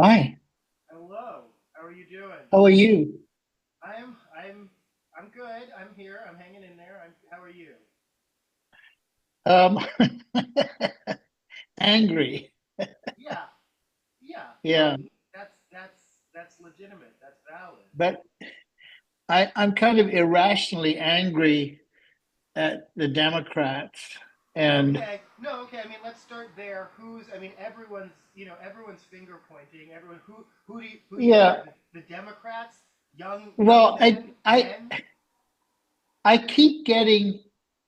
Hi, Hello. How are you doing? how are you? I'm good. I'm here. I'm hanging in there. How are you? Um, angry. Yeah. Yeah. No, Yeah, that's legitimate. That's valid. but I'm kind of irrationally angry at the Democrats. And Okay. No, okay. I mean, let's start there. Everyone's finger pointing. Everyone who do you yeah, target? The Democrats, young well, men, men? I keep getting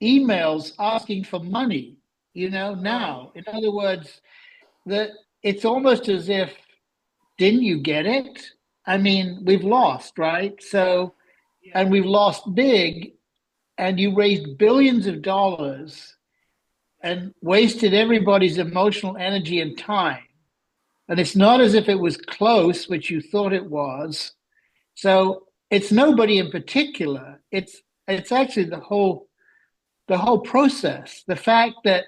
emails asking for money, Oh, now. In other words, that it's almost as if, didn't you get it? I mean, we've lost, right? yeah. So, Yeah. and we've lost big, and you raised billions of dollars Yeah. and wasted everybody's emotional energy and time. And it's not as if it was close, which you thought it was. So it's nobody in particular. It's actually the whole process. The fact that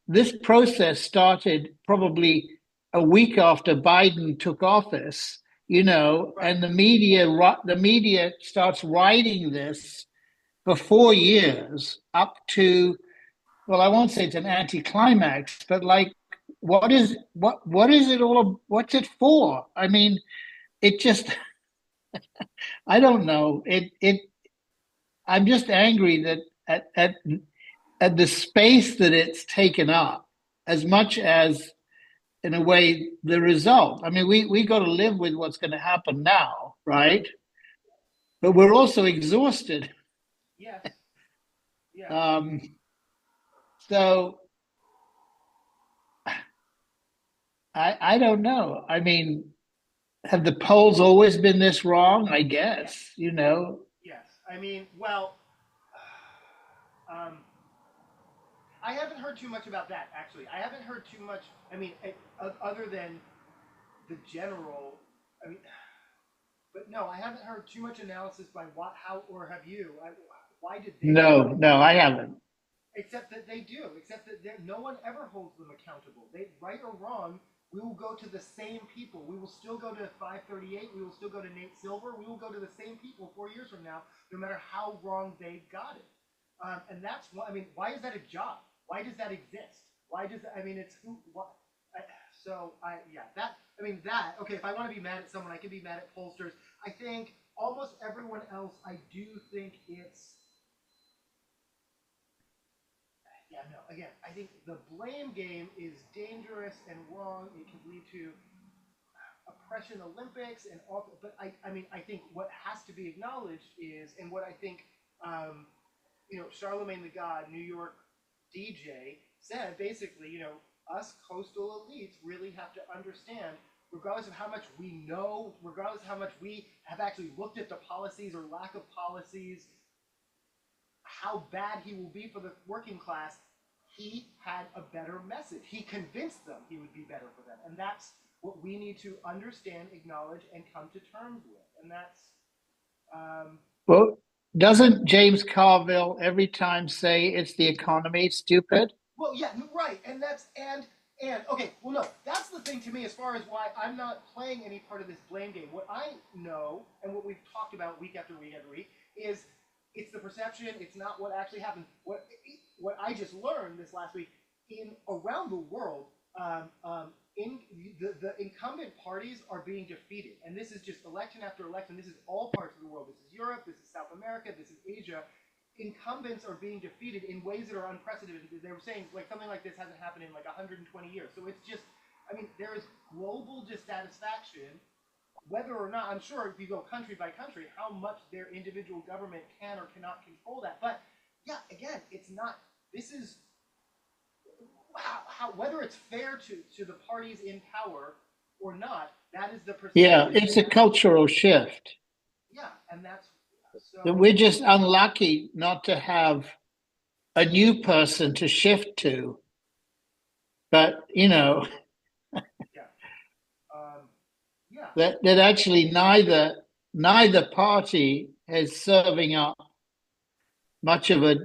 this process started probably a week after Biden took office, Right. and the media starts writing this for 4 years up to, well, I won't say it's an anticlimax, but like, what is it all? What's it for? I mean, it just, I don't know. I'm just angry that at the space that it's taken up, as much as in a way the result. I mean, we got to live with what's going to happen now, right? But we're also exhausted. Yes. Yes. Um, so I don't know. I mean, have the polls always been this wrong? I Yes. guess, Yes. Well, um, I haven't heard too much about that, actually. I haven't heard too much. Other than the general. I mean, but no, I haven't heard too much analysis by what, how, or have you? Why did they get No, it? no, I haven't. Except that they do. Except that no one ever holds them accountable. They, right or wrong, we will go to the same people. We will still go to 538. We will still go to Nate Silver. We will go to the same people 4 years from now, no matter how wrong they got it. And that's why. Why is that a job? Why does that exist? Why does I mean it's who what? I, so I yeah that I mean that okay. If I want to be mad at someone, I can be mad at pollsters. I think almost everyone else. I do think it's yeah, no. Again, I think the blame game is dangerous and wrong. It can lead to oppression Olympics and all. But I think what has to be acknowledged is, and what I think, Charlemagne the God, New York DJ, said basically, us coastal elites really have to understand, regardless of how much we know, regardless of how much we have actually looked at the policies or lack of policies, how bad he will be for the working class, he had a better message. He convinced them he would be better for them. And that's what we need to understand, acknowledge, and come to terms with. And that's, um, Well, doesn't James Carville every time say it's the economy, stupid? well, yeah, right. Okay, well, no, that's the thing to me as far as why I'm not playing any part of this blame game. What I know, and what we've talked about week after week after week, is it's the perception. It's not what actually happened. What I just learned this last week in around the world, in the incumbent parties are being defeated, and this is just election after election. This is all parts of the world. This is Europe. This is South America. This is Asia. Incumbents are being defeated in ways that are unprecedented. They were saying like something like this hasn't happened in like 120 years. So it's just, there is global dissatisfaction, whether or not, I'm sure if you go country by country, how much their individual government can or cannot control that. But yeah, again, it's not. This is whether it's fair to the parties in power or not. That is the Yeah, perception, it's and a that's cultural shift. yeah, and that's That so we're just unlucky not to have a new person to shift to. But, yeah, um, yeah. that actually neither party is serving up much of a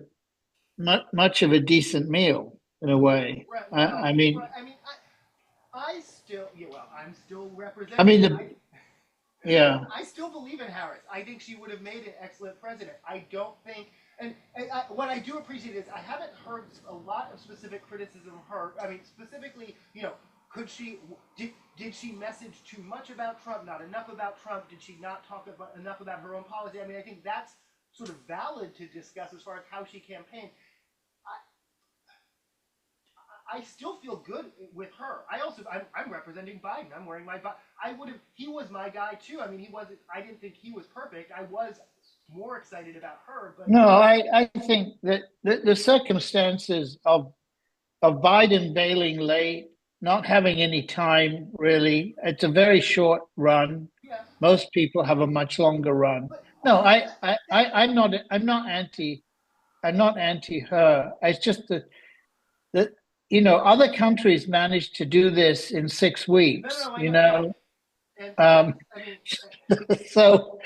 much of a decent meal in a way. Right. I Well, right. mean, still, yeah, well, I'm still I representing. mean, yeah. I still believe in Harris. I think she would have made an excellent president. I don't think, and what I do appreciate is I haven't heard a lot of specific criticism of her. I mean, specifically, could she did she message too much about Trump, not enough about Trump? Did she not talk enough about her own policy? I mean, I think that's sort of valid to discuss as far as how she campaigned. I still feel good with her. I'm representing Biden. I'm wearing my I would have he was my guy too. I mean, he wasn't. I didn't think he was perfect. I was more excited about her, but No, I think that the circumstances of Biden bailing late, not having any time really, it's a very short run. yeah. Most people have a much longer run. But No, okay, I'm not anti her. It's just that other countries managed to do this in six no, no, weeks, no, I know, right? And Um, that's I mean, so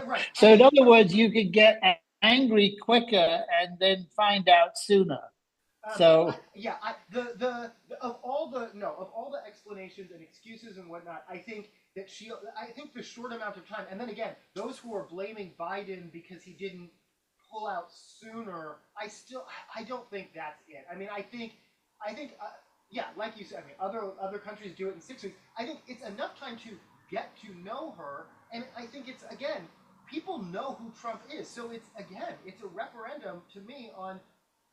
right. I so in mean, other words, you could get angry quicker and then find out sooner. So yeah, of all the no of all the explanations and excuses and whatnot, I think the short amount of time, and then again, those who are blaming Biden because he didn't pull out sooner, I don't think that's it. I mean, I think yeah, like you said, I mean, other countries do it in 6 weeks. I think it's enough time to get to know her, and I think it's again, people know who Trump is, so it's a referendum to me on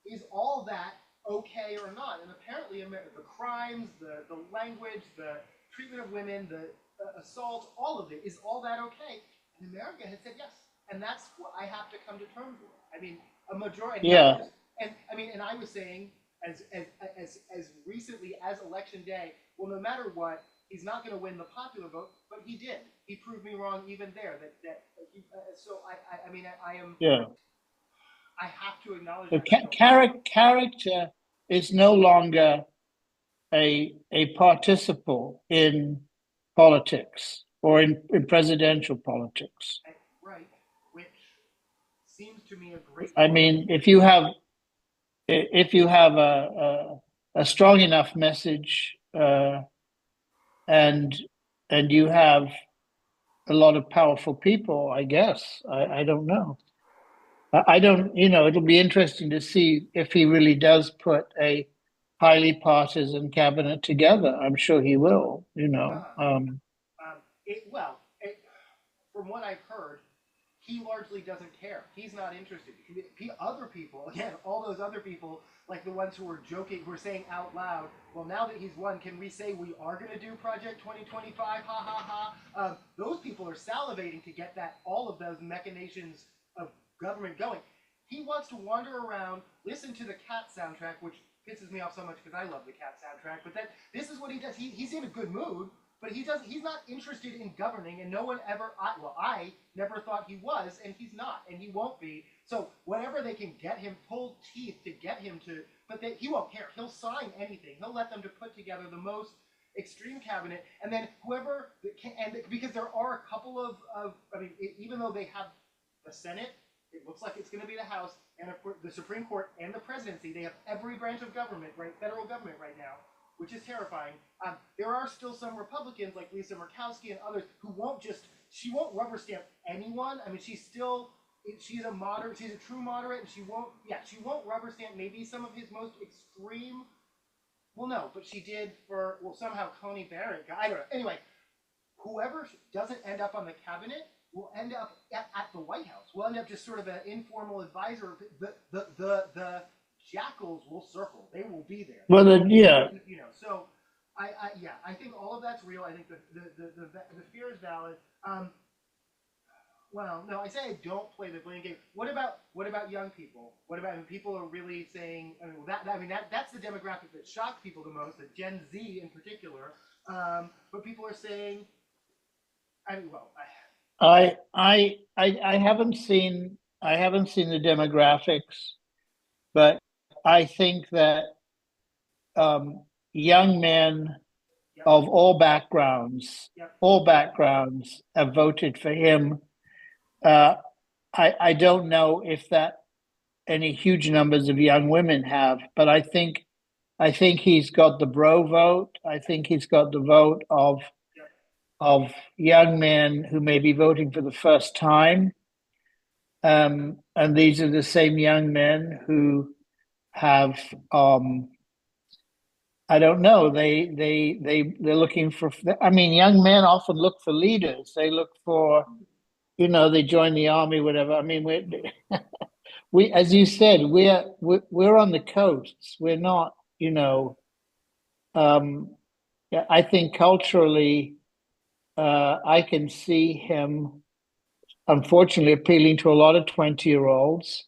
is all that okay or not? And apparently, the crimes, the language, the treatment of women, the assault, all of it is all that okay? And America has said yes, and that's what I have to come to terms with. I mean, a majority, yeah, and I mean, and I was saying as recently as election day, well, no matter what, he's not going to win the popular vote, but he did. He proved me wrong even there. So I mean, I am. yeah. I have to acknowledge The that still. character is no longer a participant in politics or in presidential politics. Right, which seems to me a great I point. mean, if you have a strong enough message, and you have a lot of powerful people, I guess. I don't know. I don't, it'll be interesting to see if he really does put a highly partisan cabinet together. I'm sure he will. Uh, well, from what I've heard, he largely doesn't care. He's not interested. Other people, again, all those other people, like the ones who were joking, who were saying out loud, well, now that he's won, can we say we are going to do Project 2025? Ha ha ha. Those people are salivating to get all of those machinations of government going. He wants to wander around, listen to the Cat soundtrack, which pisses me off so much because I love the Cat soundtrack. But this is what he does. He's in a good mood, but he's not interested in governing, and no one ever. I never thought he was, and he's not, and he won't be. So whatever they can get him, pull teeth to get him to, but he won't care. He'll sign anything. He'll let them to put together the most extreme cabinet, and then whoever can, and because there are a couple of I mean, even though they have the Senate, it looks like it's going to be the House and the Supreme Court and the presidency. They have every branch of government, right, federal government right now, which is terrifying. There are still some Republicans like Lisa Murkowski and others who she won't rubber stamp anyone. I mean, she's a moderate, she's a true moderate, and she won't rubber stamp maybe some of his most extreme. Well, no, but she did somehow Coney Barrett. I don't know. Anyway, whoever doesn't end up on the cabinet will end up at the White House. We'll end up just sort of an informal advisor. The jackals will circle. They will be there. Well, then, yeah. So I think all of that's real. I think the fear is valid. Well, no, I say I don't play the blame game. What about young people? What about when people are really saying? That's the demographic that shocks people the most, the Gen Z in particular. But people are saying, I haven't seen the demographics, but I think that young men yep, of yep, all backgrounds have voted for him. Uh, I don't know if that any huge numbers of young women have, but I think I think he's got the bro vote. I think he's got the vote Yep. of young men who may be voting for the first time. And these are the same young men who have I don't know. They're looking for. I mean, young men often look for leaders. They look for, they join the army, whatever. I mean, we, as you said, we're on the coasts. We're not, Um, yeah, I think culturally, I can see him, unfortunately, appealing to a lot of 20-year-olds,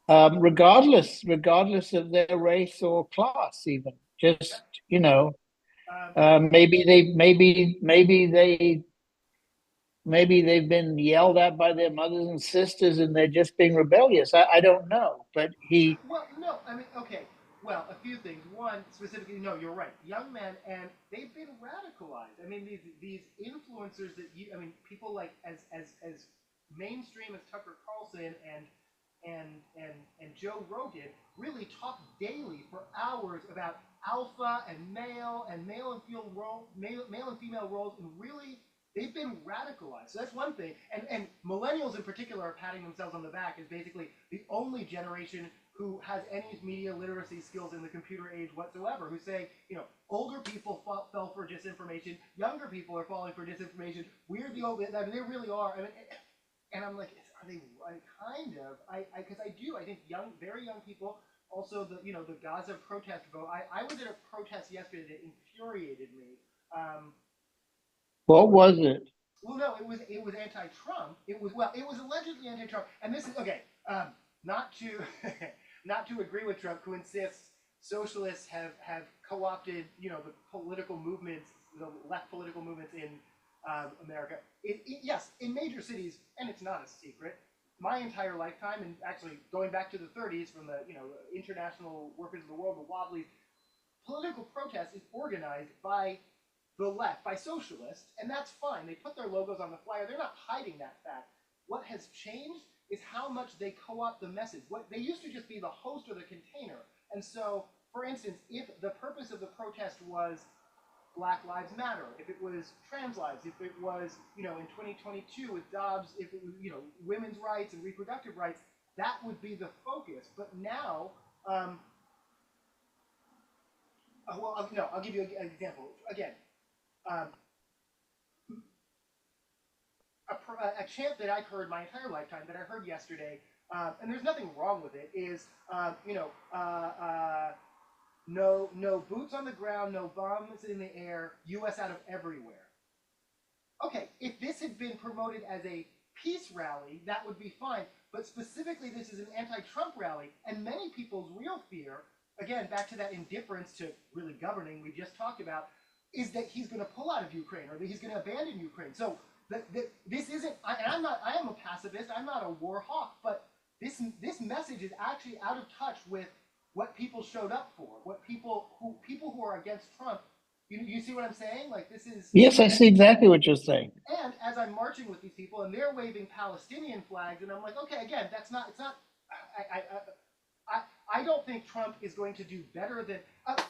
regardless of their race or class, even. Just, Yep. you know, Um, maybe they've been yelled at by their mothers and sisters and they're just being rebellious. I don't know, but he. Well, no, I mean, okay. Well, a few things. One, specifically, no, you're right. Young men, and they've been radicalized. I mean, these influencers that I mean, people like as mainstream as Tucker Carlson and Joe Rogan really talk daily for hours about alpha and male and male and female roles, and really they've been radicalized. So that's one thing. And millennials in particular are patting themselves on the back as basically the only generation who has any media literacy skills in the computer age whatsoever, who say, older people fell for disinformation, younger people are falling for disinformation. We're the old, I mean, they really are. I mean, and I'm like, are they right? Kind of. Because I do. I think very young people. Also, the Gaza protest vote. I was at a protest yesterday that infuriated me. What was it? Well, no, it was anti-Trump. It was allegedly anti-Trump, and this is okay. Not to not to agree with Trump, who insists socialists have co-opted the political movements, the left political movements in America. Yes, in major cities, and it's not a secret. My entire lifetime, and actually going back to the 30s, from the international workers of the world, the Wobblies, political protest is organized by the left, by socialists, and that's fine. They put their logos on the flyer. They're not hiding that fact. What has changed is how much they co-opt the message. What they used to just be the host or the container. And so, for instance, if the purpose of the protest was Black Lives Matter, if it was trans lives, if it was, in 2022 with Dobbs, if it was, women's rights and reproductive rights, that would be the focus. But now, no, I'll give you an example. Again, um, a chant that I've heard my entire lifetime, that I heard yesterday, and there's nothing wrong with it, is, no boots on the ground, no bombs in the air, U.S. out of everywhere. Okay, if this had been promoted as a peace rally, that would be fine. But specifically, this is an anti-Trump rally, and many people's real fear, again, back to that indifference to really governing we just talked about, is that he's going to pull out of Ukraine or that he's going to abandon Ukraine. So this isn't. I am a pacifist. I'm not a war hawk. But this message is actually out of touch with what people showed up for. What people who are against Trump. You see what I'm saying? Like, this is. Yes, I see exactly what you're saying. And as I'm marching with these people and they're waving Palestinian flags, and I'm like, okay, again, that's not. It's not. I don't think Trump is going to do better than.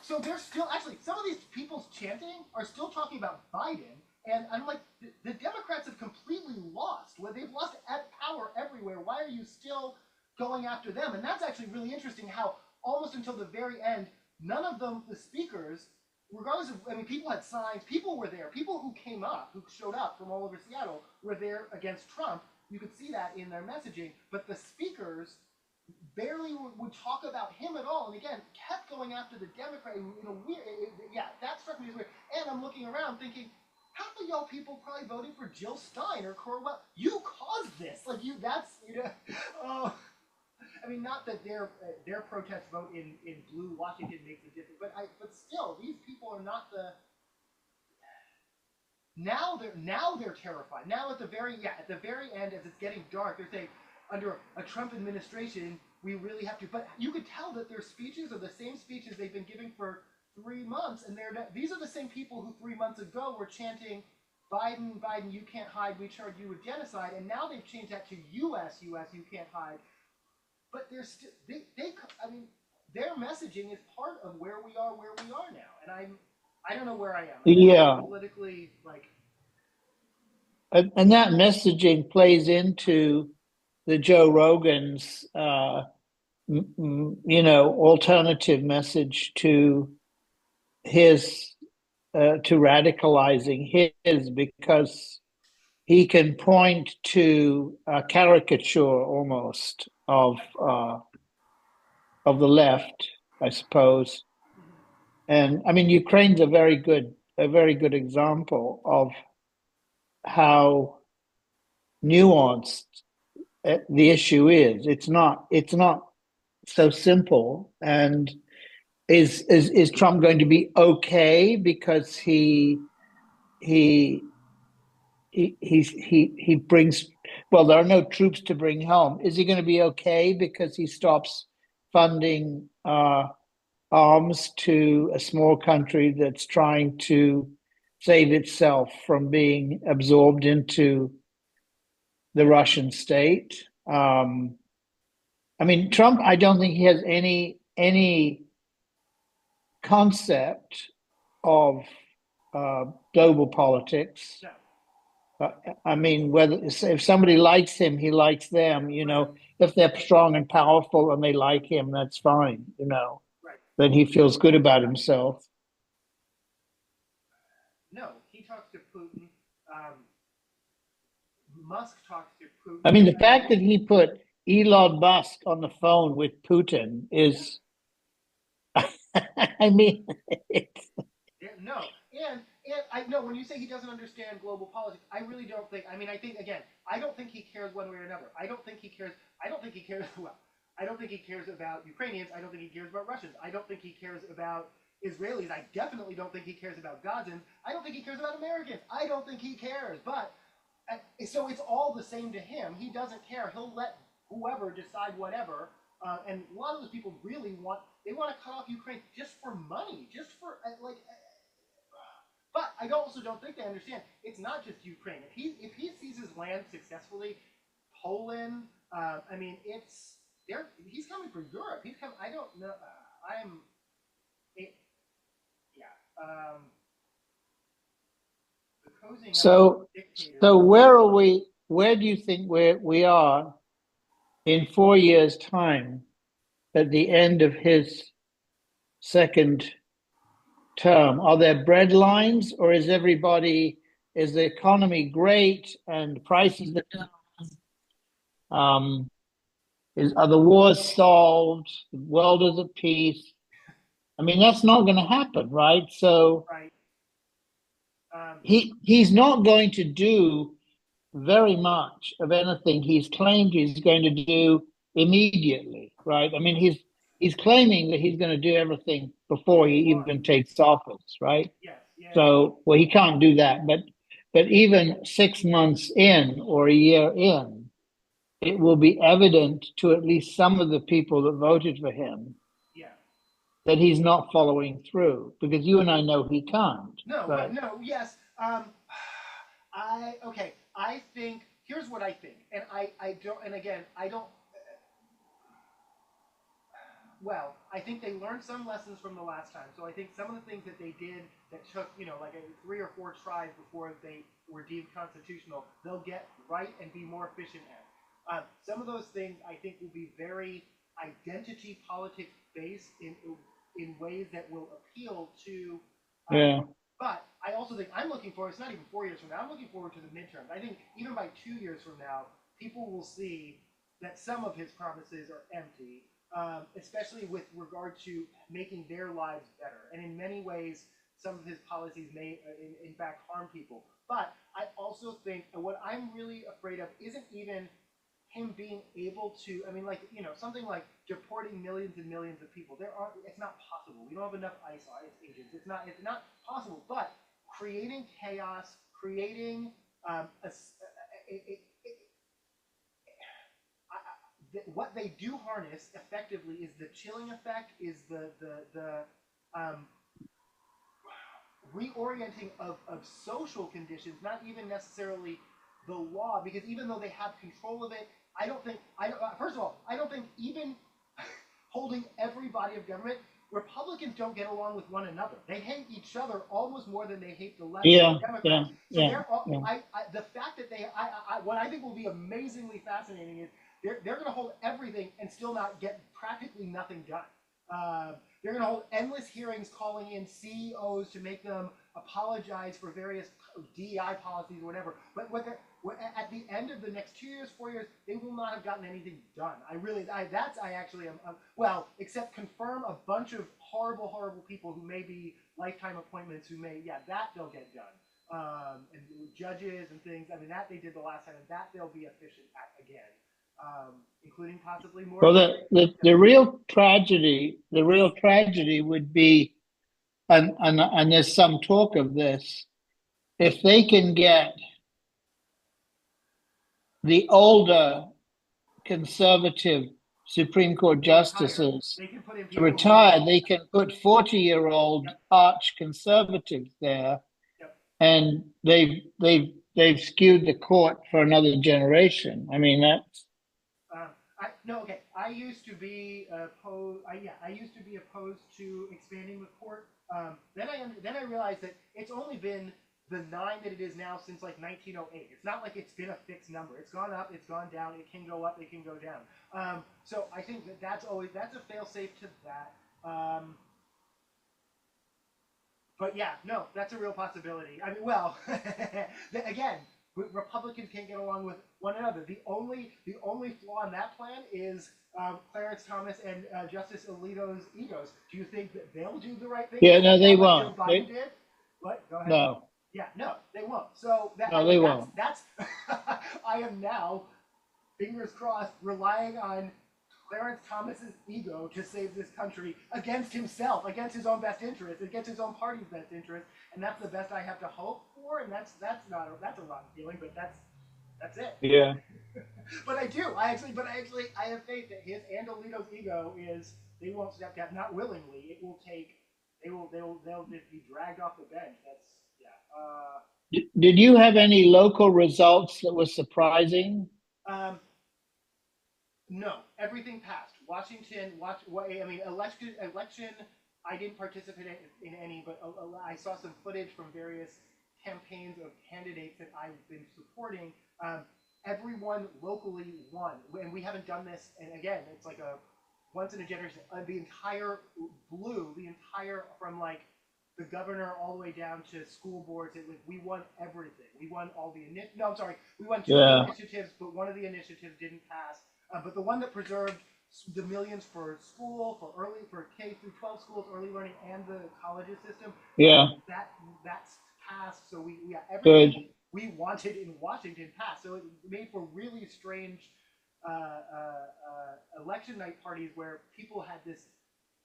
So there's still actually some of these people's chanting are still talking about Biden, and I'm like, the Democrats have completely lost. Well, they've lost power everywhere. Why are you still going after them? And that's actually really interesting. How almost until the very end, none of them, the speakers, regardless of, I mean, people had signs. People were there. People who came up, who showed up from all over Seattle, were there against Trump. You could see that in their messaging. But the speakers barely would talk about him at all, and again, kept going after the Democrat. Weird. Yeah, that struck me as weird. And I'm looking around thinking, half of y'all people probably voted for Jill Stein or Corwell. You caused this. Like, you. That's Oh, I mean, not that their protest vote in blue Washington makes a difference, but still, these people are not the. Now they're terrified. Now at the very end, as it's getting dark, they're saying, under a Trump administration, we really have to. But you could tell that their speeches are the same speeches they've been giving for 3 months, and these are the same people who 3 months ago were chanting, Biden, Biden, you can't hide, we charge you with genocide, and now they've changed that to U.S., U.S., you can't hide. But they're still, I mean, their messaging is part of where we are now. And I don't know where I am. I mean, Yeah, politically, like, and that messaging plays into the Joe Rogan's, alternative message to his to radicalizing his, because he can point to a caricature almost of the left, I suppose. And I mean, Ukraine's a very good example of how nuanced the issue is. It's not so simple. And is Trump going to be okay because he he brings, well, there are no troops to bring home. Is he going to be okay because he stops funding arms to a small country that's trying to save itself from being absorbed into the Russian state? I mean, Trump, I don't think he has any concept of global politics. no, I mean, whether if somebody likes him, he likes them. right, If they're strong and powerful and they like him, that's fine. right. Then he feels good about himself. No, he talks to Putin. Um, Musk talks to I Putin. mean, the fact that he put Elon Musk on the phone with Putin Yeah, is, I mean, it's, yeah, no, and I know when you say he doesn't understand global politics, I really don't think. I mean, I think again, I don't think he cares one way or another. I don't think he cares. I don't think he cares. Well, I don't think he cares about Ukrainians. I don't think he cares about Russians. I don't think he cares about Israelis. I definitely don't think he cares about Gazans. I don't think he cares about Americans. I don't think he cares. But so it's all the same to him. He doesn't care. He'll let whoever decide whatever. And a lot of those people really want they want to cut off Ukraine just for money, just for like. But I also don't think they understand it's not just Ukraine. If he seizes land successfully, Poland. I mean, it's there. He's coming for Europe. He's coming. I don't know. I'm. It, yeah. The cozying up to so, dictators. so where are we? Where do you think we are in 4 years' time at the end of his second term? Are there bread lines, or is the economy great and prices are down? Are the wars solved? The world is at peace? I mean, that's not going to happen, right? So Right. Um, he's not going to do very much of anything he's claimed he's going to do immediately, right? I mean, he's claiming that he's going to do everything before he day one. even takes office, right? Yes. Yeah. Yeah. So, well, he can't do that, but even 6 months in or a year in, it will be evident to at least some of the people that voted for him Yeah. that he's not following through, because you and I know he can't. No. Right. But No. Yes. I okay. I think here's what I think, and I don't. And again, I don't. Well, I think they learned some lessons from the last time. So I think some of the things that they did that took, like 3 or 4 tries before they were deemed constitutional, they'll get right and be more efficient at. Some of those things I think will be very identity politics based in ways that will appeal to. Um, yeah, but I also think I'm looking forward. It's not even 4 years from now. I'm looking forward to the midterms. I think even by 2 years from now, people will see that some of his promises are empty, especially with regard to making their lives better. And in many ways, some of his policies may, in fact, harm people. But I also think what I'm really afraid of isn't even him being able to. I mean, like something like deporting millions and millions of people. It's not possible. We don't have enough ICE agents. It's not possible. But creating chaos, creating what they do harness effectively is the chilling effect, is the um, reorienting of social conditions, not even necessarily the law, because even though they have control of it, I don't think. First of all, I don't think even holding every body of government. Republicans don't get along with one another. They hate each other almost more than they hate the left and Yeah, the yeah, Democrats. So yeah, they're all, yeah. the fact that what I think will be amazingly fascinating is they're going to hold everything and still not get practically nothing done. They're going to hold endless hearings calling in CEOs to make them apologize for various DEI policies or whatever. But at the end of the next 2 years, 4 years, they will not have gotten anything done. I actually am, well, except confirm a bunch of horrible, horrible people who may be lifetime appointments who may, yeah, that they'll get done. And judges and things, I mean, that they did the last time, and that they'll be efficient at again. Including possibly more. Well, the real tragedy would be, and there's some talk of this, if they can get the older conservative Supreme Court justices They can put in to people retire, they can put 40-year-old Yep. arch conservatives there, Yep. and they've skewed the court for another generation. I mean, that's no, okay. I used to be opposed. I used to be opposed to expanding the court. Then I realized that it's only been the 9 that it is now since like 1908. It's not like it's been a fixed number. It's gone up, it's gone down, it can go up, it can go down. So I think that's a fail-safe to that. But yeah, no, that's a real possibility. I mean, well, again, Republicans can't get along with one another. The only flaw in that plan is Clarence Thomas and Justice Alito's egos. Do you think that they'll do the right thing? yeah, no, they like won't. Joe Biden did? What? Go ahead. No, Yeah, no, they won't. So they won't. That's I am now, fingers crossed, relying on Clarence Thomas's ego to save this country against himself, against his own best interest, against his own party's best interest, and that's the best I have to hope for. And that's a rotten feeling, but that's it. Yeah. But I have faith that his and Alito's ego is they won't step down, not willingly. It will take. They'll just be dragged off the bench. That's yeah. Did you have any local results that were surprising? No, everything passed. Washington, I mean, election. I didn't participate in any, but I saw some footage from various campaigns of candidates that I've been supporting. Everyone locally won, and we haven't done this. And again, it's like a once in a generation. The entire from like the governor all the way down to school boards. We won everything. We won all the no, I'm sorry, we won 2 initiatives, but one of the initiatives didn't pass. But the one that preserved the millions for school, for K through 12 schools, early learning, and the colleges system. Yeah. That's passed. So everything Good. we wanted in Washington passed. So it made for really strange election night parties where people had this.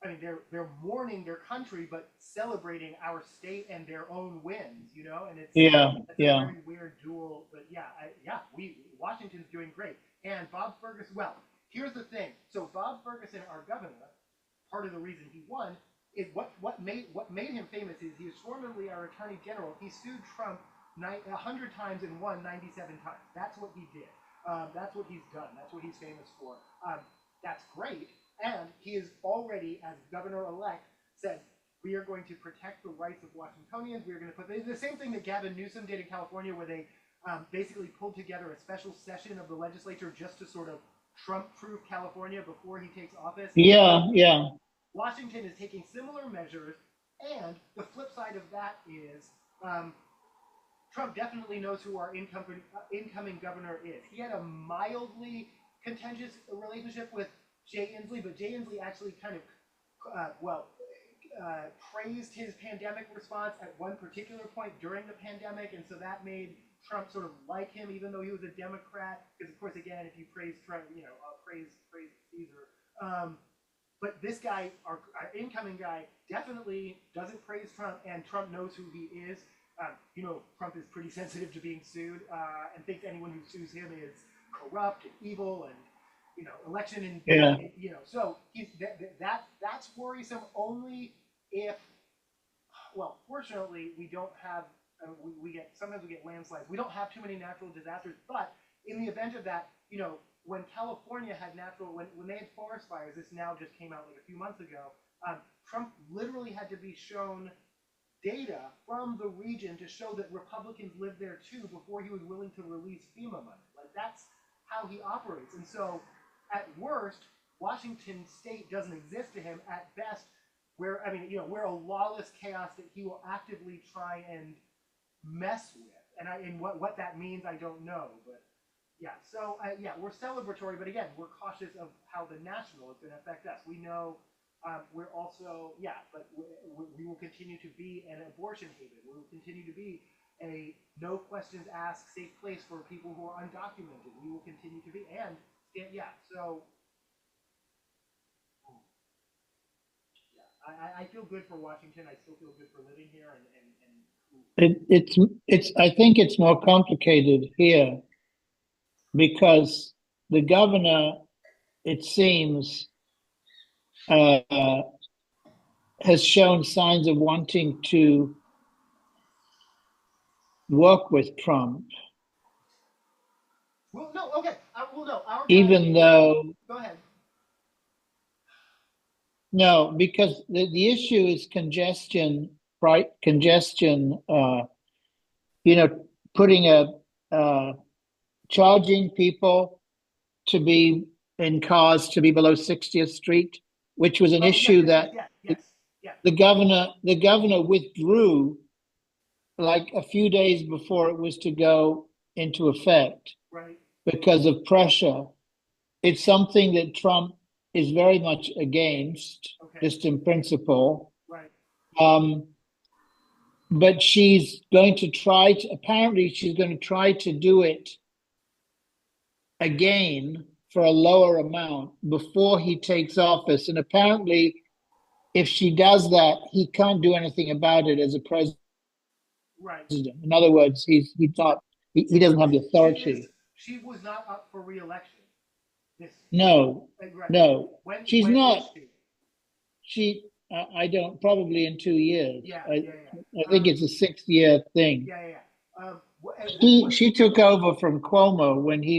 I mean, they're mourning their country, but celebrating our state and their own wins, you know. And it's a very weird duel. But Washington's doing great. And Bob Ferguson. Well, here's the thing. So Bob Ferguson, our governor, part of the reason he won is what made him famous is he was formerly our attorney general. He sued Trump 100 times and won 97 times. That's what he did. That's what he's done. That's what he's famous for. That's great. And he is already, as governor-elect, said, we are going to protect the rights of Washingtonians. We are going to put the same thing that Gavin Newsom did in California, where they basically pulled together a special session of the legislature just to sort of Trump-proof California before he takes office. Yeah, yeah. Washington is taking similar measures, and the flip side of that is Trump definitely knows who our incoming governor is. He had a mildly contentious relationship with Jay Inslee, but Jay Inslee actually kind of, praised his pandemic response at one particular point during the pandemic, and so that made Trump sort of like him, even though he was a Democrat. Because of course, again, if you praise Trump, praise Caesar. But this guy, our incoming guy, definitely doesn't praise Trump, and Trump knows who he is. Trump is pretty sensitive to being sued, and thinks anyone who sues him is corrupt and evil and election and so that's worrisome only if, well, fortunately we don't have sometimes we get landslides. We don't have too many natural disasters, but in the event of that, when California had when they had forest fires, this now just came out like a few months ago. Trump literally had to be shown data from the region to show that Republicans live there too before he was willing to release FEMA money. Like that's how he operates. And so, at worst, Washington State doesn't exist to him. At best, we're a lawless chaos that he will actively try and mess with. And what that means, I don't know. But yeah, so we're celebratory, but again, we're cautious of how the national is going to affect us. We know we're also, but we will continue to be an abortion haven. We will continue to be a no questions asked safe place for people who are undocumented. We will continue to be, so I feel good for Washington. I still feel good for living here, it's I think it's more complicated here because the governor, it seems, has shown signs of wanting to work with Trump. Well, no, okay. No. Even though. Go ahead. No, because the issue is congestion, right? Congestion, putting charging people to be in cars to be below 60th Street, which was an issue that the governor withdrew like a few days before it was to go into effect, right, because of pressure. It's something that Trump is very much against, just in principle. Right. But she's going to apparently she's going to try to do it again for a lower amount before he takes office. And apparently, if she does that, he can't do anything about it as a president. Right. In other words, he doesn't have the authority. She was not up for re-election. No. She's when not. I don't, probably in 2 years. I think it's a 6-year thing. She took over from Cuomo when he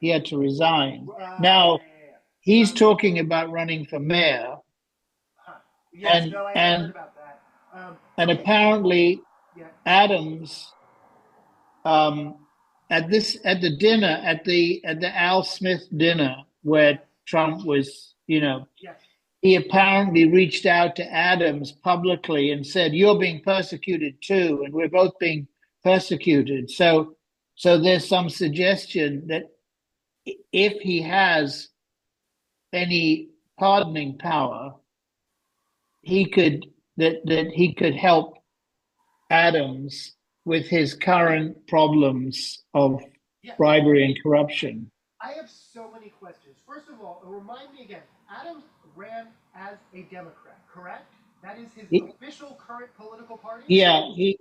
had to resign. Now he's talking about running for mayor. Yes, I heard about that. And apparently Adams, at the Al Smith dinner where Trump was, he apparently reached out to Adams publicly and said, "You're being persecuted too, and we're both being persecuted." So there's some suggestion that if he has any pardoning power, he could help Adams with his current problems of bribery and corruption. I have so many questions. First of all, remind me again, Adams ran as a Democrat, correct? That is his official current political party? Yeah, he's...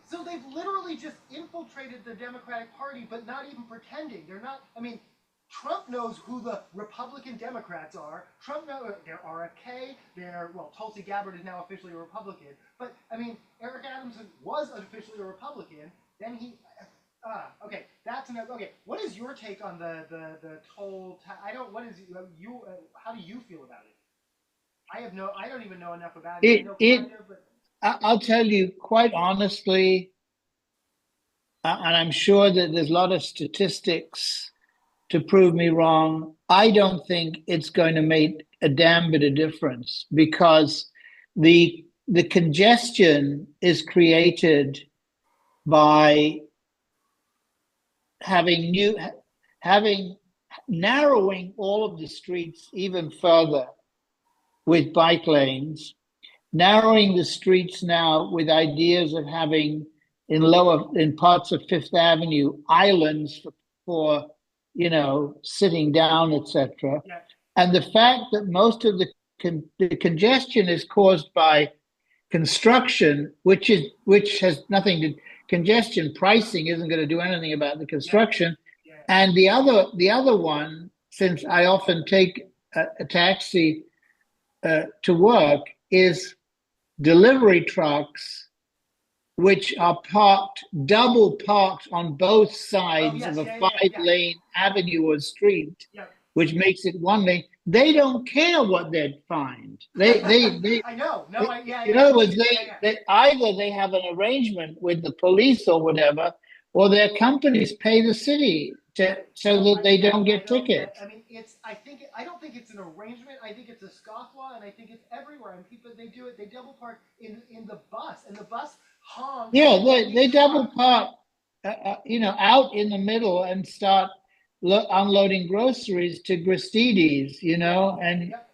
So they've literally just infiltrated the Democratic Party, but not even pretending. They're not, Trump knows who the Republican Democrats are. Trump knows they're RFK, Tulsi Gabbard is now officially a Republican. But, Eric Adams was officially a Republican. Then he... okay, that's enough. Okay, what is your take on the toll? How do you feel about it? I don't even know enough about it. I'll tell you quite honestly, and I'm sure that there's a lot of statistics to prove me wrong. I don't think it's going to make a damn bit of difference because the congestion is created by narrowing all of the streets even further with bike lanes, narrowing the streets now with ideas of having in parts of Fifth Avenue islands for sitting down, etc. Yeah. And the fact that most of the congestion is caused by construction, which has nothing to congestion. Pricing isn't going to do anything about the construction. Yeah. And the other one, since I often take a taxi to work, is delivery trucks which are parked, double parked on both Oh sides of yes, a yeah, yeah, yeah, yeah, five-lane avenue or street, yeah. which makes it one lane. They don't care what they'd find. I know. No, yeah, In yeah, other words, yeah, yeah. they either they have an arrangement with the police or whatever, or their companies pay the city to so No, that they yeah, don't I get don't. tickets. I mean, I don't think it's an arrangement. I think it's a scofflaw, and I think it's everywhere. And people, they do it. They double park in the bus, and the bus honks Yeah, at any they double truck. park, out in the middle and start unloading groceries to Gristides, Yep, yep.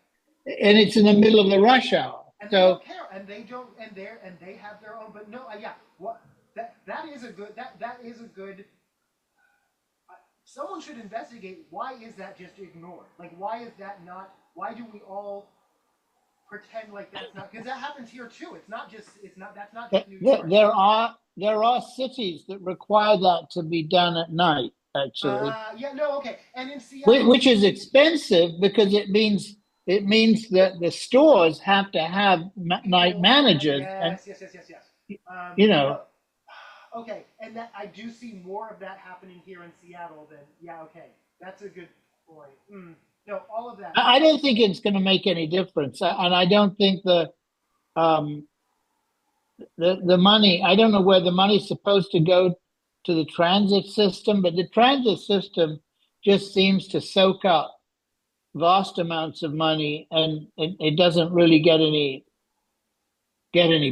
and it's in the middle of the rush hour. And they So don't care, and they don't, and they have their own. But no, yeah, what that is a good that is a good. Someone should investigate why is that just ignored? Like why is that not? Why do we all pretend like that's not? Because that happens here too. It's not that's not just New York. there are cities that require that to be done at night, actually, Yeah, no, okay. And in Seattle, which is expensive because it means that the stores have to have night people, managers, and yes, yes, yes, yes, yes. you know No, okay, and that I do see more of that happening here in Seattle than yeah. Okay, that's a good point. No, all of that. I don't think it's going to make any difference, and I don't think um, the money. I don't know where the money's supposed to go to the transit system, but the transit system just seems to soak up vast amounts of money, and it doesn't really get any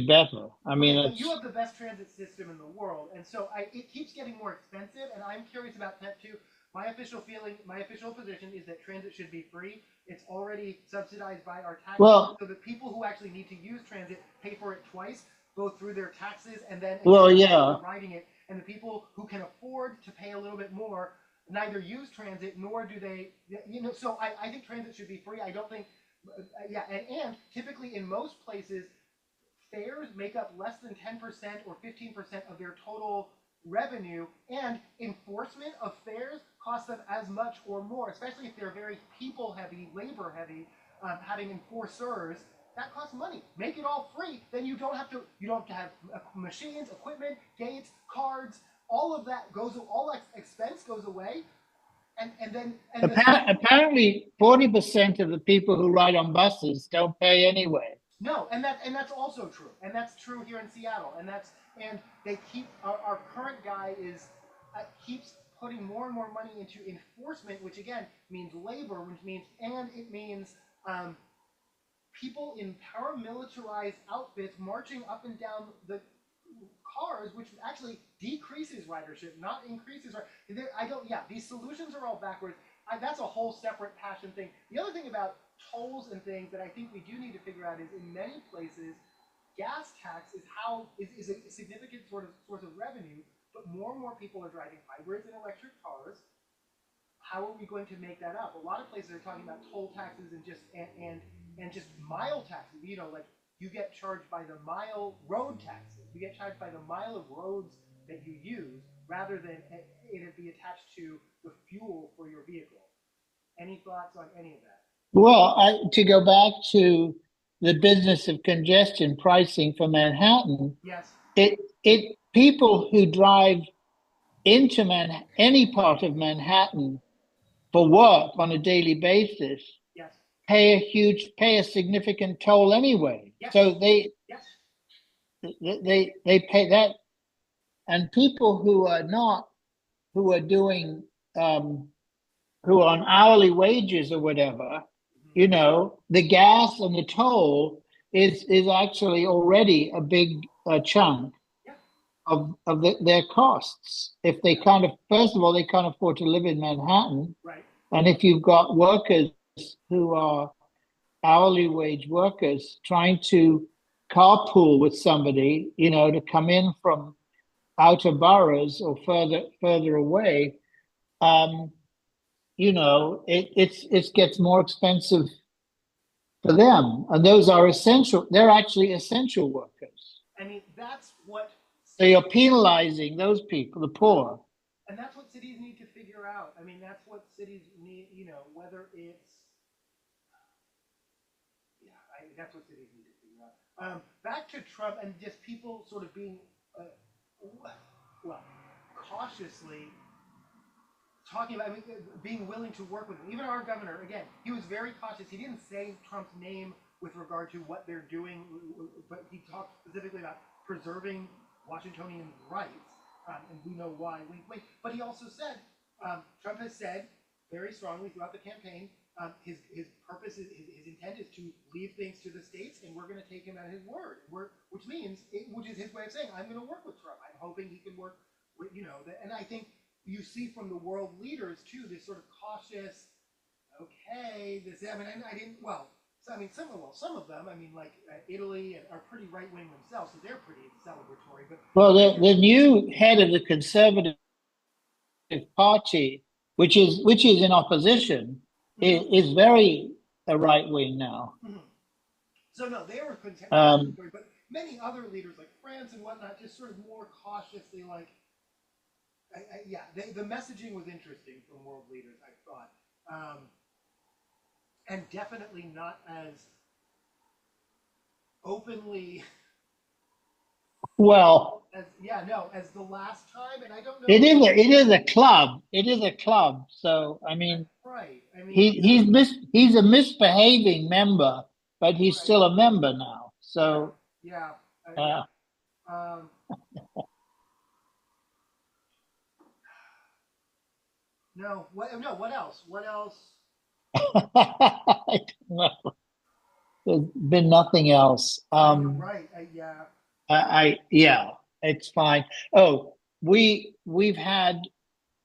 better. I mean, Okay, but you it's have the best transit system in the world, and so it keeps getting more expensive, and I'm curious about that too. My official position is that transit should be free. It's already subsidized by our taxes, well, so the people who actually need to use transit pay for it twice, both through their taxes and then well, again yeah. for riding it. And the people who can afford to pay a little bit more neither use transit nor do they. So I think transit should be free. I don't think, yeah, and typically in most places fares make up less than 10% or 15% of their total revenue, and enforcement of fares costs them as much or more, especially if they're very people heavy, labor heavy, having enforcers. That costs money. Make it all free, then you don't have to have machines, equipment, gates, cards. All of that goes, all that expense goes away, and then and the Apparently, 40% of the people who ride on buses don't pay anyway. No, and that's also true, and that's true here in Seattle, and they keep our current guy is keeps putting more and more money into enforcement, which again means labor, which means and it means people in paramilitarized outfits marching up and down the cars, which actually decreases ridership, not increases. I don't. Yeah, these solutions are all backwards. That's a whole separate passion thing. The other thing about tolls and things that I think we do need to figure out is in many places, gas tax is a significant sort of source of revenue, but more and more people are driving hybrids and electric cars. How are we going to make that up? A lot of places are talking about toll taxes and just mile taxes. Like you get charged by the mile road taxes. You get charged by the mile of roads that you use rather than it be attached to the fuel for your vehicle. Any thoughts on any of that? Well, to go back to the business of congestion pricing for Manhattan, Yes. it people who drive into any part of Manhattan for work on a daily basis Yes. pay a significant toll anyway. Yes. So Yes. they pay that, and people who are not who are doing who are on hourly wages or whatever, the gas and the toll is actually already a big chunk Yeah. of their costs. If they first of all, they can't afford to live in Manhattan, Right. and if you've got workers who are hourly wage workers trying to carpool with somebody, to come in from outer boroughs or further away, um, it gets more expensive for them, and those are essential. They're actually essential workers. I mean, that's what. So you're penalizing those people, the poor. And that's what cities need to figure out. I mean, that's what cities need. Whether it's yeah, that's what cities need to figure out. Back to Trump and just people sort of being well, cautiously talking about, I mean, being willing to work with him. Even our governor, again, he was very cautious. He didn't say Trump's name with regard to what they're doing, but he talked specifically about preserving Washingtonian rights, and we know why. Wink, wink. But he also said, Trump has said very strongly throughout the campaign, his purpose, his intent is to leave things to the states, and we're going to take him at his word. Which means, which is his way of saying, I'm going to work with Trump. I'm hoping he can work with, and I think you see from the world leaders too this sort of cautious, okay, this. I mean, I didn't. Well, so, I mean, some of them. I mean, like Italy are pretty right wing themselves, so they're pretty celebratory. But Well, the new head of the Conservative Party, which is in opposition, is very right wing now. So no, they were Um, celebratory, but many other leaders like France and whatnot just sort of more cautiously like. Yeah, the messaging was interesting from world leaders, I thought, and definitely not as openly well, as as the last time. And I don't know. it is a club. It is a club. So I mean, Right. I mean, he's a misbehaving member, but he's right. still a member now. Yeah. So Yeah. Yeah. uh, Um, no. What? No. What else? What else? I don't know. There's been nothing else. I know. Right. Yeah. Yeah, it's fine. Oh, we've had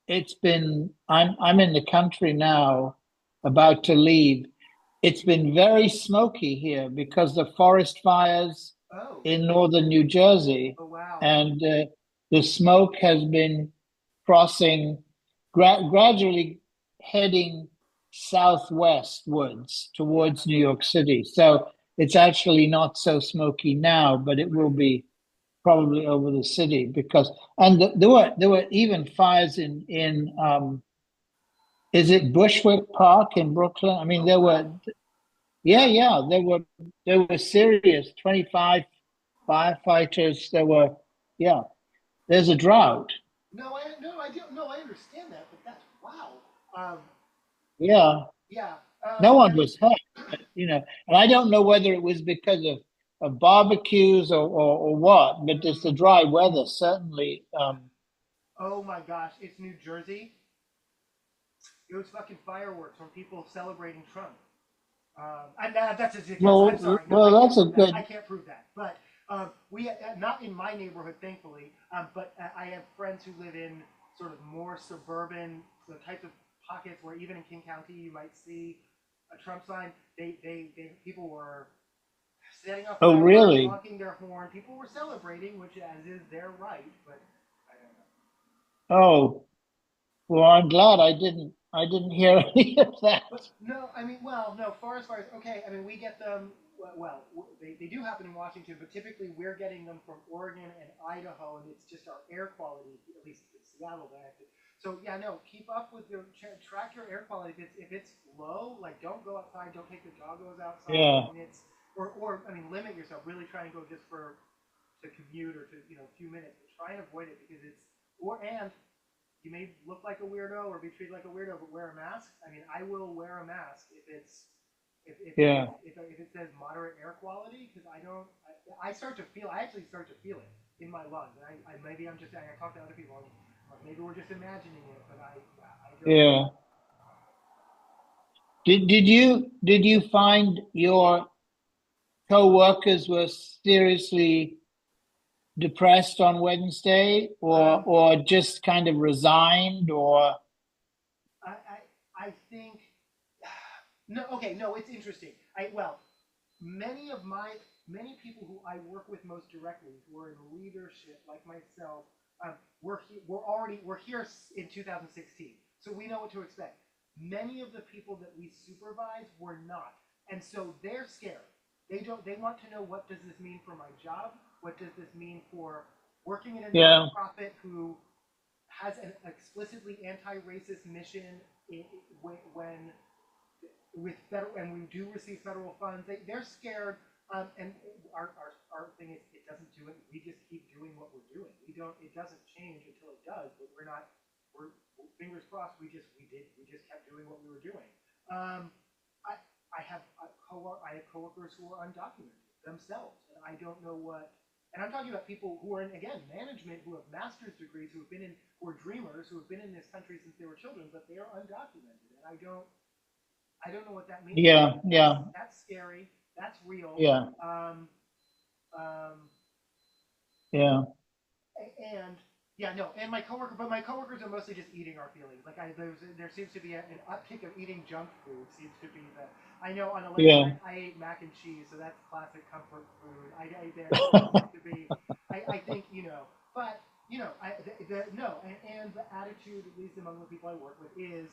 it's been I'm in the country now, about to leave. It's been very smoky here because the forest fires Oh. in northern New Jersey, Oh. Wow. and the smoke has been crossing, gradually heading southwestwards Yeah. towards New York City. So it's actually not so smoky now, but it will Right. be probably over the city because there were even fires in is it Bushwick Park in Brooklyn? I mean Oh. there Wow. were, yeah, there were serious 25 firefighters. There were, yeah, there's a drought. No. I no. I don't. No. I understand that, but that's wow. Um. Yeah, Yeah. no I one mean. was hurt, and I don't know whether it was because of barbecues or what, but it's the dry weather certainly. Oh my gosh! It's New Jersey. It was fucking fireworks from people celebrating Trump. That's just a guess. I'm Well, sorry. No, I well, can't that's a prove that. I good. can't prove that. But we not in my neighborhood, thankfully. But I have friends who live in sort of more suburban, the types of pockets where even in King County you might see a Trump sign. They people were setting off Oh, fireworks, really? honking their horn. People were celebrating, which as is their right. But I don't know. Oh, well, I'm glad I didn't hear any of that. But no, I mean, well, no. Far as okay, I mean, we get them. Well, they do happen in Washington, but typically we're getting them from Oregon and Idaho, and it's just our air quality, at least in Seattle, that I have to. So yeah, no, keep up with your track your air quality. If it's low, like don't go outside, don't take the doggos outside. I Yeah, mean, it's or I mean, limit yourself. Really try and go just for to commute or to a few minutes, but try and avoid it because it's and you may look like a weirdo or be treated like a weirdo, but wear a mask. I mean, I will wear a mask if it's yeah, if it says moderate air quality because I don't. I start to feel. I actually start to feel it in my lungs. And I maybe I'm just. I talk to other people. And, maybe we're just imagining it, but I don't. yeah. Did you find your co-workers were seriously depressed on Wednesday, or Um, or just kind of resigned, or I think no. Okay, no. It's interesting. Many of my many people who I work with most directly, who are in leadership, like myself, we're here in 2016, so we know what to expect. Many of the people that we supervise were not, and so they're scared. They want to know what does this mean for my job? What does this mean for working in a yeah, nonprofit who has an explicitly anti-racist mission when with federal and we do receive federal funds. They're scared, and our thing is it doesn't do it. We just keep doing what we're doing. We don't. It doesn't change until it does. But we're not. We're fingers crossed. We just kept doing what we were doing. Um, I I have coworkers who are undocumented themselves, and I don't know what. And I'm talking about people who are in, again, management, who have master's degrees, who are dreamers, who have been in this country since they were children, but they are undocumented, and I don't know what that means. Yeah, yeah, That's scary. That's real. yeah, Um, um, yeah, and yeah, no, and my coworkers are mostly just eating our feelings. Like there seems to be an uptick of eating junk food. Seems to be the. I know on election yeah. night I ate mac and cheese, so that's classic comfort food. There seems to be. I think but no, and the attitude, at least among the people I work with, is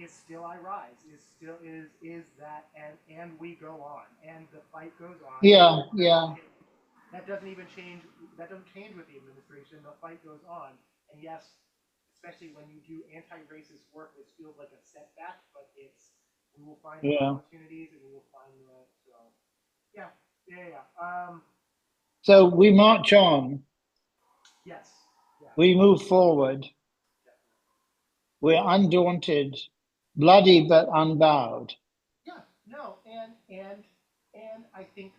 still I rise, is that, and we go on, and the fight goes on. Yeah, yeah, That doesn't even change. That doesn't change with the administration. The fight goes on, and yes, especially when you do anti-racist work, this feels like a setback, but we will find more yeah. opportunities, and we will find so yeah, yeah. So we march on, Yes, yeah, we move forward, definitely. we're undaunted, bloody but unbowed. Yeah, no, and I think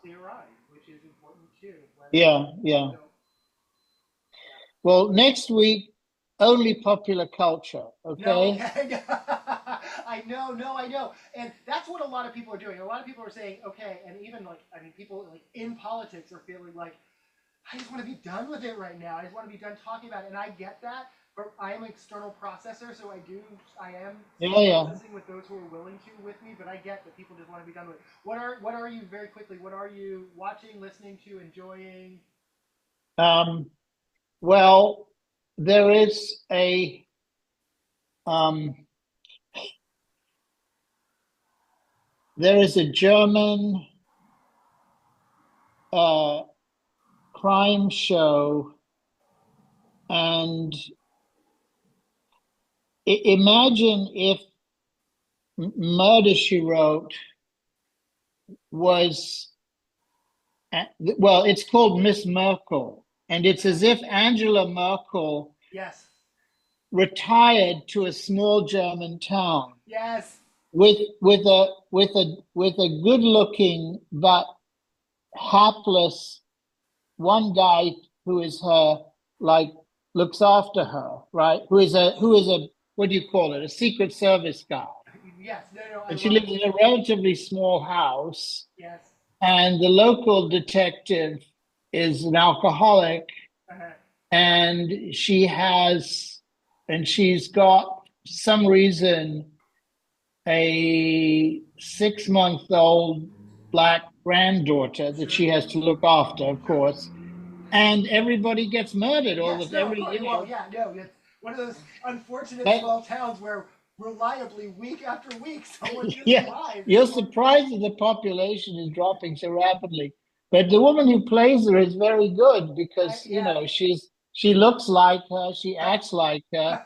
clear-eyed, which is important too. Yeah, yeah. So yeah. Well, next week, only popular culture, No, okay? yeah, I know, no, I know, and that's what a lot of people are doing. A lot of people are saying, okay, and even like, I mean, people like in politics are feeling like, I just want to be done with it right now. I just want to be done talking about it, and I get that. But I am an external processor, so I am Yeah, yeah. processing with those who are willing to with me. But I get that people just want to be done with it. What are you very quickly? What are you watching, listening to, enjoying? Um, well, there is a um, there is a German uh, crime show, and imagine if Murder She Wrote was well, it's called Miss Merkel, and it's as if Angela Merkel Yes, retired to a small German town yes, with a good looking but hapless one guy who is her, like, looks after her, right? Who is a what do you call it? A Secret Service guy. yes. No, no. I And she love. lives in a relatively small house, Yes. and the local detective is an alcoholic, Uh-huh. and she's got, for some reason, a 6 month old black granddaughter that Sure. she has to look after, of course. And everybody gets murdered all Yes. the No. Of every, course. Well, yeah. No. It's one of those unfortunate but small towns where reliably week after week someone just yeah, dies. you're surprised that the population is dropping so rapidly. But the woman who plays her is very good because Yeah. she looks like her, she acts like her,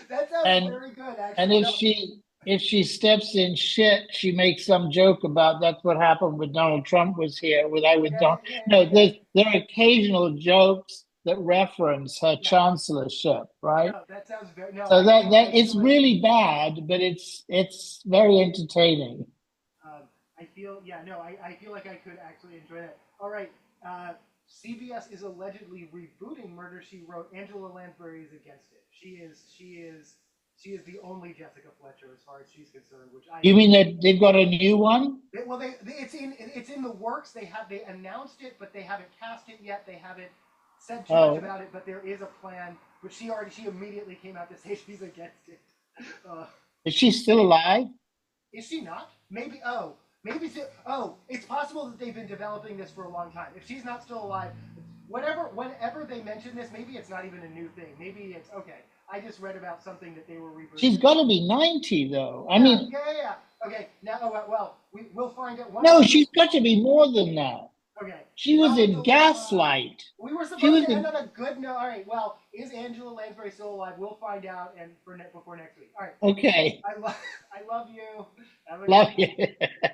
That sounds and very good, and actually. if No. she steps in shit, she makes some joke about that's what happened when Donald Trump was here. With I with Yeah. Don. Yeah. No, Yeah. Yeah. there are occasional jokes that reference her Yeah. chancellorship, right? No. That sounds very. No. So that I it's feel like. really bad, but it's very entertaining. I feel, yeah, no, I feel like I could actually enjoy that. All right, uh, CBS is allegedly rebooting Murder She Wrote. Angela Lansbury is against it. She is the only Jessica Fletcher as far as she's concerned. Which I You mean that they've got a new one? well, it's in the works. They announced it, but they haven't cast it yet. They haven't said too much Oh, about it. But there is a plan. But she immediately came out to say she's against it. Uh, is she still alive? is she not? Maybe. Oh, maybe. It's possible that they've been developing this for a long time. If she's not still alive, whenever they mention this, maybe it's not even a new thing. Maybe it's okay. I just read about something that they were rebooting. She's got to be 90 though. I Yeah, mean, yeah, yeah, yeah. Okay. Now, well, we'll find out. no, she's got to be more than that. Okay. She was in Probably. Gaslight. We were She supposed was to end in. on a good note. All right. Well, is Angela Lansbury still alive? We'll find out, and before next week. All right. Okay, I love. I love you. Have a good love you.